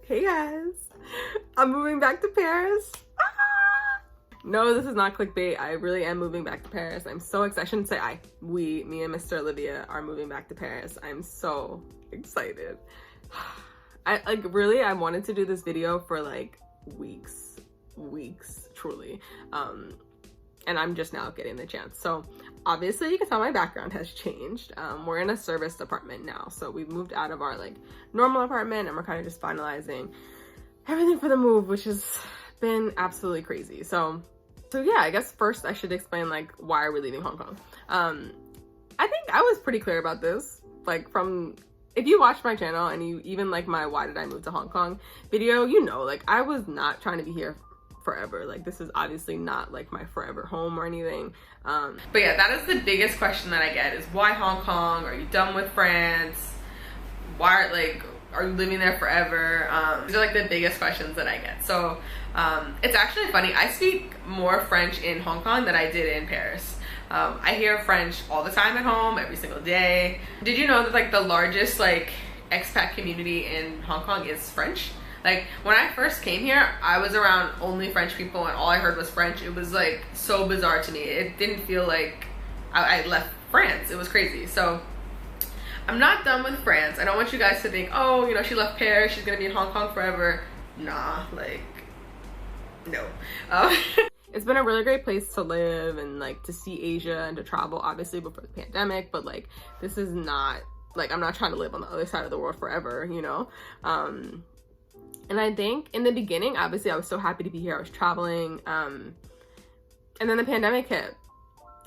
Hey guys, I'm moving back to Paris. No, this is not clickbait. I really am moving back to Paris. I'm so excited. I shouldn't say I. We, me and Mr. Olivia are moving back to Paris. I'm so excited. I wanted to do this video for like weeks, truly. And I'm just now getting the chance. So obviously you can tell my background has changed. We're in a serviced apartment now. So we've moved out of our like normal apartment and we're kind of just finalizing everything for the move, which has been absolutely crazy. So yeah, I guess first I should explain like why are we leaving Hong Kong. I think I was pretty clear about this, like if you watch my channel and you even like my why did I move to Hong Kong video, you know, like I was not trying to be here forever. Like this is obviously not like my forever home or anything. But yeah, that is the biggest question that I get is why Hong Kong? Are you done with France? Why are you living there forever? These are like the biggest questions that I get. So it's actually funny. I speak more French in Hong Kong than I did in Paris. I hear French all the time at home, every single day. Did you know that like the largest like expat community in Hong Kong is French? Like when I first came here, I was around only French people and all I heard was French. It was like so bizarre to me. It didn't feel like I left France. It was crazy. So I'm not done with France. I don't want you guys to think, oh, you know, she left Paris, she's gonna be in Hong Kong forever. Nah, like, no. It's been a really great place to live and like to see Asia and to travel, obviously before the pandemic, but like this is not, like I'm not trying to live on the other side of the world forever, you know? And I think in the beginning, obviously I was so happy to be here, I was traveling, and then the pandemic hit.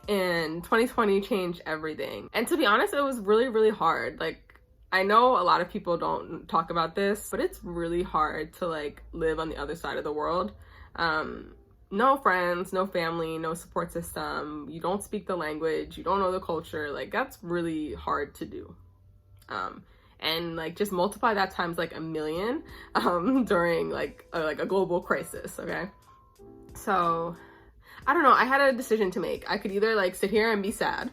And 2020 changed everything. And to be honest, it was really, really hard. Like, I know a lot of people don't talk about this, but it's really hard to like live on the other side of the world. No friends, no family, no support system. You don't speak the language, you don't know the culture. Like that's really hard to do. And like just multiply that times like a million during like a global crisis, okay? So I don't know, I had a decision to make. I could either like sit here and be sad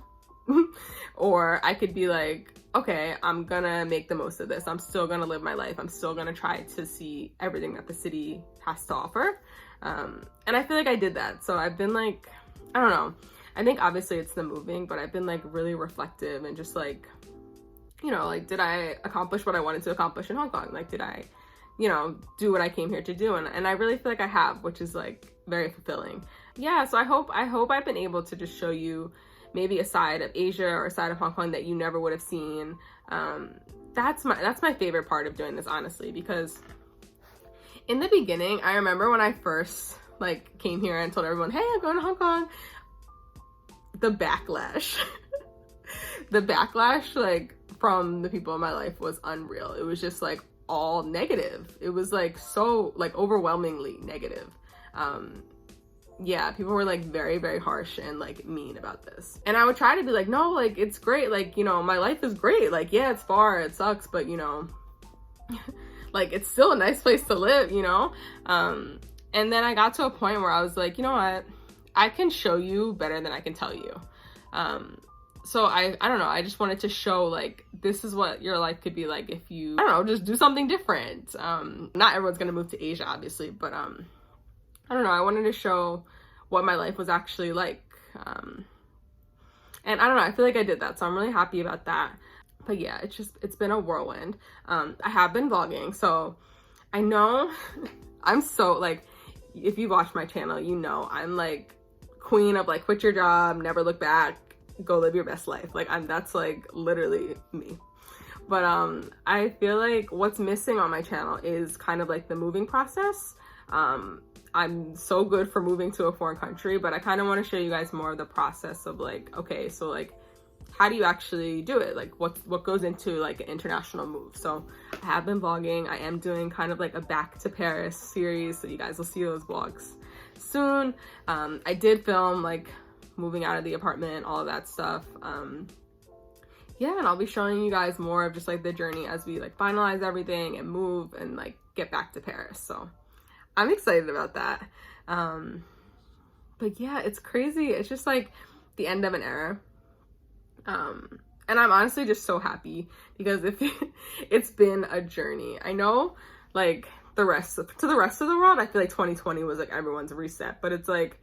or I could be like, okay, I'm gonna make the most of this. I'm still gonna live my life. I'm still gonna try to see everything that the city has to offer. And I feel like I did that. So I've been like, I don't know. I think obviously it's the moving, but I've been like really reflective and just like, you know, like did I accomplish what I wanted to accomplish in Hong Kong? Like did I, you know, do what I came here to do? And I really feel like I have, which is like very fulfilling. Yeah, so I hope I've been able to just show you maybe a side of Asia or a side of Hong Kong that you never would have seen. That's my favorite part of doing this, honestly, because in the beginning, I remember when I first like came here and told everyone, hey, I'm going to Hong Kong, the backlash, like from the people in my life was unreal. It was just like all negative. It was like so like overwhelmingly negative. Yeah, people were like very, very harsh and like mean about this. And I would try to be like, no, like it's great. Like, you know, my life is great. Like, yeah, it's far, it sucks, but you know, like it's still a nice place to live, you know? And then I got to a point where I was like, you know what? I can show you better than I can tell you. So I don't know, I just wanted to show like, this is what your life could be like if you, I don't know, just do something different. Not everyone's gonna move to Asia, obviously, but I don't know, I wanted to show what my life was actually like. And I don't know, I feel like I did that, so I'm really happy about that. But yeah, it's been a whirlwind. I have been vlogging, so I know I'm so like, if you watch my channel, you know I'm like queen of like quit your job, never look back, go live your best life. Like that's like literally me. But I feel like what's missing on my channel is kind of like the moving process. I'm so good for moving to a foreign country, but I kind of want to show you guys more of the process of like, okay, so like, how do you actually do it? Like what goes into like an international move? So I have been vlogging. I am doing kind of like a back to Paris series, so you guys will see those vlogs soon. I did film like moving out of the apartment, all of that stuff. Yeah, and I'll be showing you guys more of just like the journey as we like finalize everything and move and like get back to Paris. So I'm excited about that. But yeah, it's crazy. It's just like the end of an era. And I'm honestly just so happy because it's been a journey. I know like the rest of the world, I feel like 2020 was like everyone's reset. But it's like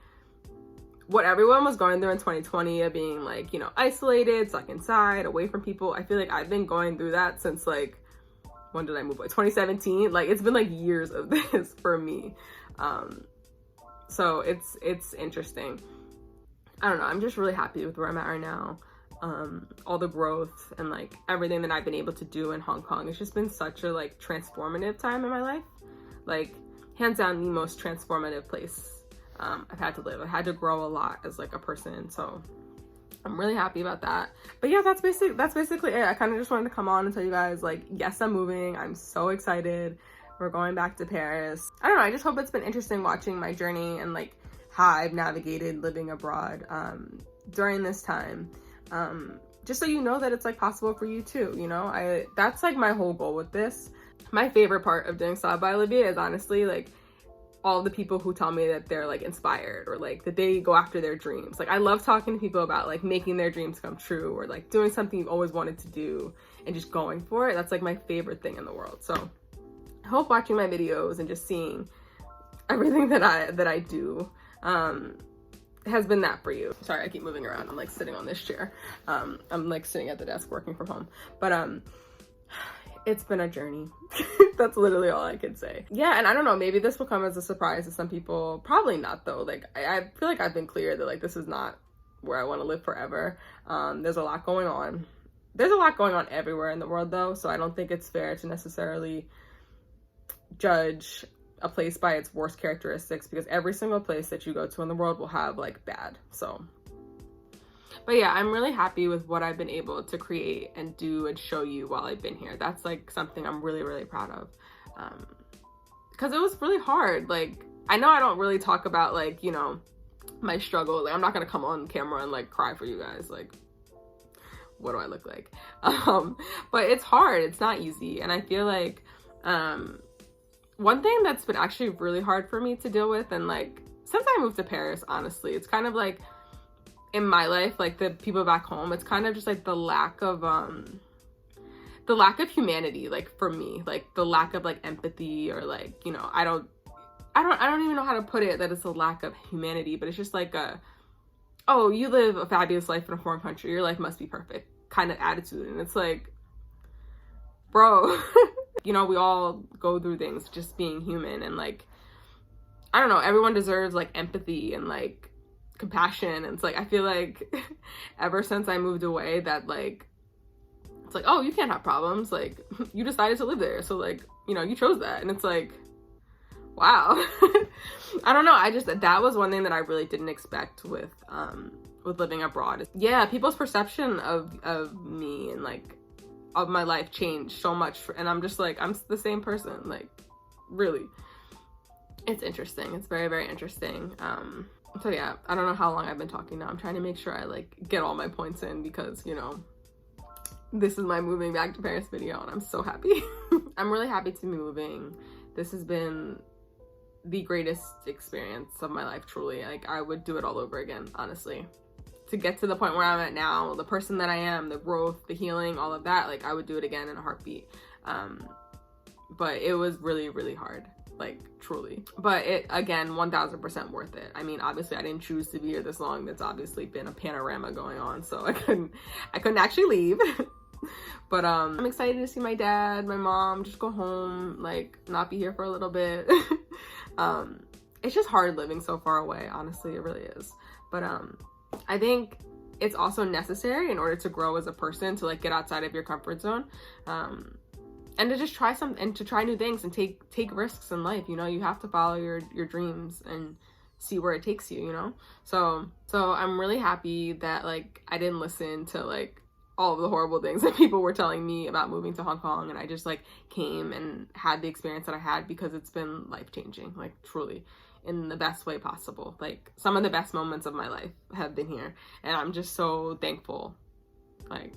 what everyone was going through in 2020 of being like, you know, isolated, stuck inside, away from people. I feel like I've been going through that since like, when did I move away? 2017. Like it's been like years of this for me. So it's interesting. I don't know. I'm just really happy with where I'm at right now. All the growth and like everything that I've been able to do in Hong Kong. It's just been such a like transformative time in my life. Like hands down the most transformative place I've had to live. I had to grow a lot as like a person. So I'm really happy about that. But yeah, that's basically it. I kind of just wanted to come on and tell you guys like, yes, I'm moving. I'm so excited. We're going back to Paris. I don't know. I just hope it's been interesting watching my journey and like how I've navigated living abroad during this time. Just so you know that it's like possible for you too, you know. That's like my whole goal with this. My favorite part of doing Style by Olivia is honestly like all the people who tell me that they're like inspired or like that they go after their dreams. Like I love talking to people about like making their dreams come true or like doing something you've always wanted to do and just going for it. That's like my favorite thing in the world. So I hope watching my videos and just seeing everything that I do has been that for you. Sorry, I keep moving around. I'm like sitting on this chair. I'm like sitting at the desk working from home. But it's been a journey. That's literally all I can say. Yeah, and I don't know, maybe this will come as a surprise to some people. Probably not though. Like I feel like I've been clear that like this is not where I want to live forever. There's a lot going on. There's a lot going on everywhere in the world though, so I don't think it's fair to necessarily judge a place by its worst characteristics, because every single place that you go to in the world will have like bad. So but yeah, I'm really happy with what I've been able to create and do and show you while I've been here. That's like something I'm really, really proud of. Because it was really hard. Like, I know I don't really talk about like, you know, my struggle. Like, I'm not going to come on camera and like cry for you guys. Like, what do I look like? But it's hard. It's not easy. And I feel like one thing that's been actually really hard for me to deal with, and like, since I moved to Paris, honestly, it's kind of like, in my life, like the people back home, it's kind of just like the lack of humanity, like for me, like the lack of like empathy, or like, you know, I don't even know how to put it, that it's a lack of humanity, but it's just like oh, you live a fabulous life in a foreign country, your life must be perfect kind of attitude. And it's like, bro, you know, we all go through things, just being human. And like, I don't know, everyone deserves like empathy and like compassion. And it's like, I feel like ever since I moved away, that like, it's like, oh, you can't have problems, like you decided to live there, so like, you know, you chose that. And it's like, wow. I don't know, that was one thing that I really didn't expect with living abroad. Yeah, people's perception of me and like of my life changed so much, and I'm just like, I'm the same person. Like, really, it's interesting. It's very, very interesting. So yeah, I don't know how long I've been talking now. I'm trying to make sure I like get all my points in, because, you know, this is my moving back to Paris video, and I'm so happy. I'm really happy to be moving. This has been the greatest experience of my life, truly. Like, I would do it all over again, honestly. To get to the point where I'm at now, the person that I am, the growth, the healing, all of that, like I would do it again in a heartbeat. But it was really, really hard. Like, truly. But it, again, 1000% worth it. I mean, obviously I didn't choose to be here this long. That's obviously been a panorama going on, so I couldn't actually leave. But I'm excited to see my dad, my mom, just go home, like not be here for a little bit. It's just hard living so far away, honestly, it really is. But I think it's also necessary in order to grow as a person, to like get outside of your comfort zone. And to just try and to try new things and take risks in life. You know, you have to follow your dreams and see where it takes you, you know? So I'm really happy that like I didn't listen to like all of the horrible things that people were telling me about moving to Hong Kong, and I just like came and had the experience that I had, because it's been life-changing, like truly, in the best way possible. Like, some of the best moments of my life have been here, and I'm just so thankful. Like,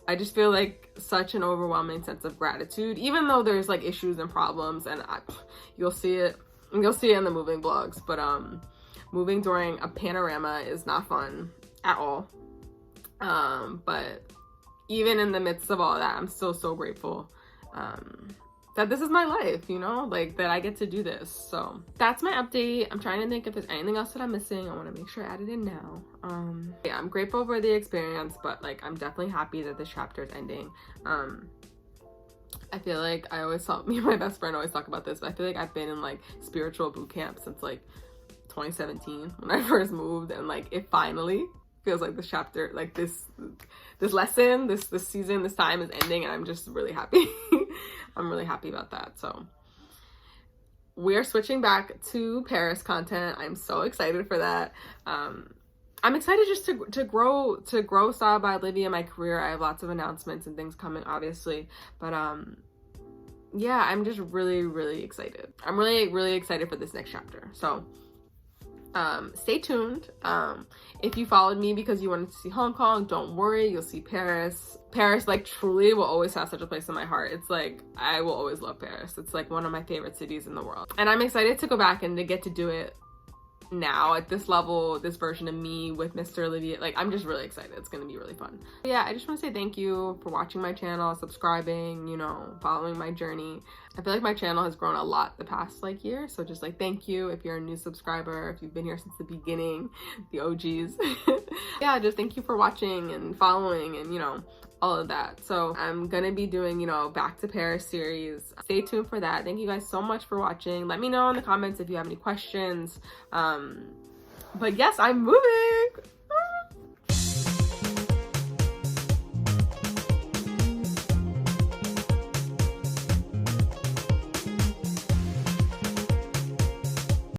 I just feel like such an overwhelming sense of gratitude, even though there's like issues and problems, and you'll see it in the moving vlogs. But moving during a panorama is not fun at all. But even in the midst of all that, I'm still so grateful that that this is my life, you know, like that I get to do this. So that's my update. I'm trying to think if there's anything else that I'm missing. I want to make sure I add it in now. Yeah, I'm grateful for the experience, but like I'm definitely happy that this chapter is ending. I feel like I always thought, me and my best friend always talk about this, but I feel like I've been in like spiritual boot camp since like 2017 when I first moved, and like it finally feels like this chapter, like this lesson, this season, this time is ending, and I'm just really happy. I'm really happy about that. So we're switching back to Paris content. I'm so excited for that. I'm excited just to grow Style by Lavi in my career. I have lots of announcements and things coming, obviously, but yeah, I'm just really excited. I'm really excited for this next chapter. So stay tuned. If you followed me because you wanted to see Hong Kong, don't worry, you'll see Paris. Paris, like, truly will always have such a place in my heart. It's like, I will always love Paris. It's like one of my favorite cities in the world, and I'm excited to go back and to get to do it now at this level, this version of me with Mr. Olivier. Like, I'm just really excited. It's gonna be really fun. Yeah, I just want to say thank you for watching my channel, subscribing, you know, following my journey. I feel like my channel has grown a lot the past like year, so just like thank you if you're a new subscriber, if you've been here since the beginning, the OGs. Yeah, just thank you for watching and following and, you know, all of that. So I'm gonna be doing, you know, Back to Paris series. Stay tuned for that. Thank you guys so much for watching. Let me know in the comments if you have any questions. But yes, I'm moving.